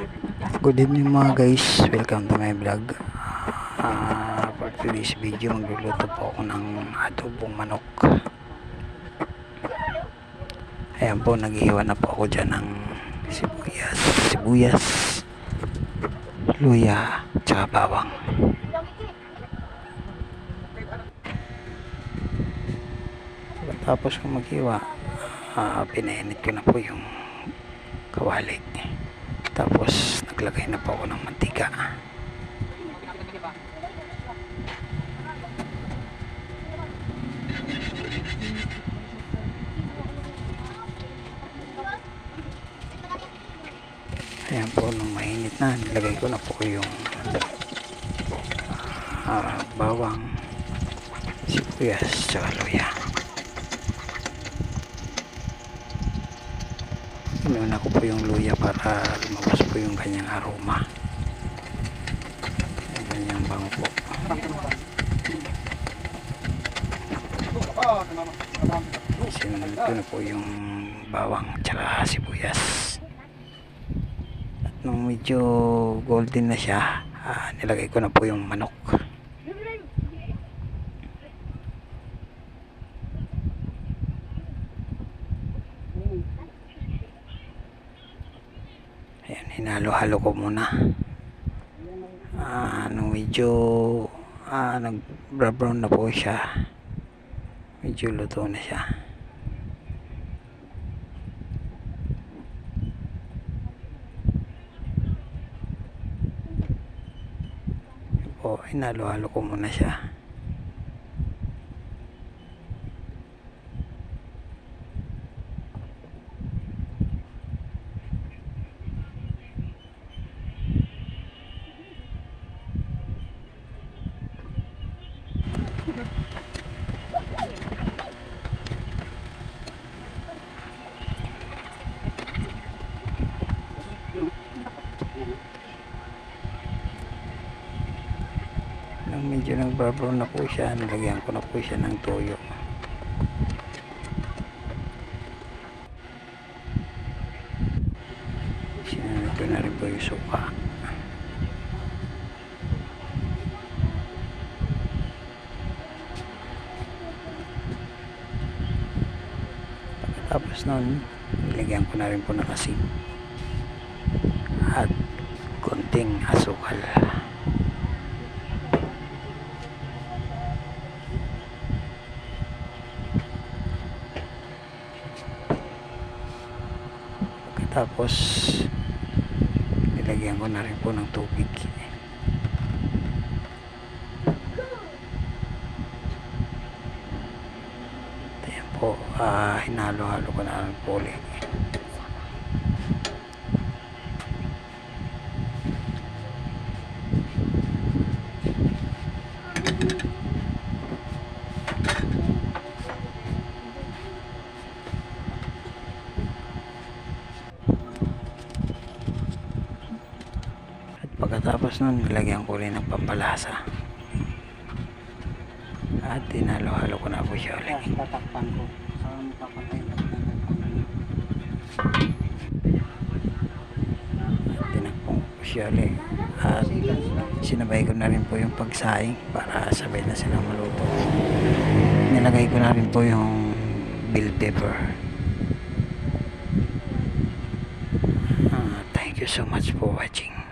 Good evening mga guys, welcome to my vlog. For today's video, magluluto po ako ng adobong manok. Ayan po, nag-iwan na po ako dyan ng sibuyas, luya, tsaka bawang. Tapos kung mag-iwa, pinainit ko na po yung kawali. Tapos naglagay na po ako ng mantika. Ayan po, nung mainit na, nilagay ko na po yung bawang, sibuyas, tsaka luya. Inuna ko po yung luya para lumabas po yung kanyang aroma. Yung kanyang bango po. Sinunod ko na po yung bawang tsaka sibuyas. At nung medyo golden na siya, nilagay ko na po yung manok. Ayan, hinalo-halo ko muna. Nung medyo nag-brown na po siya, medyo luto na siya. Po, hinalo-halo ko muna siya. Nang medyo nag-brown na po siya, nilagyan ko na po siya ng toyo. Sinunod ko na rin po yung suka. Tapos nun, nilagyan ko na rin po ng asin at konting asukal. Tapos nilagyan ko na rin po ng tubig. Ayan po, hinalo-halo ko na rin po ulit. Pagkatapos nun, nilagyan ko rin ng pampalasa at tinalo-halo ko na po siya ulit. Tatakpan ko sa makapatay na Tinakpong ko siya ulit at sinabay ko na rin po yung pagsaing para sabay na silang maluto. Nilagay ko na rin po yung bell pepper. Thank you so much for watching.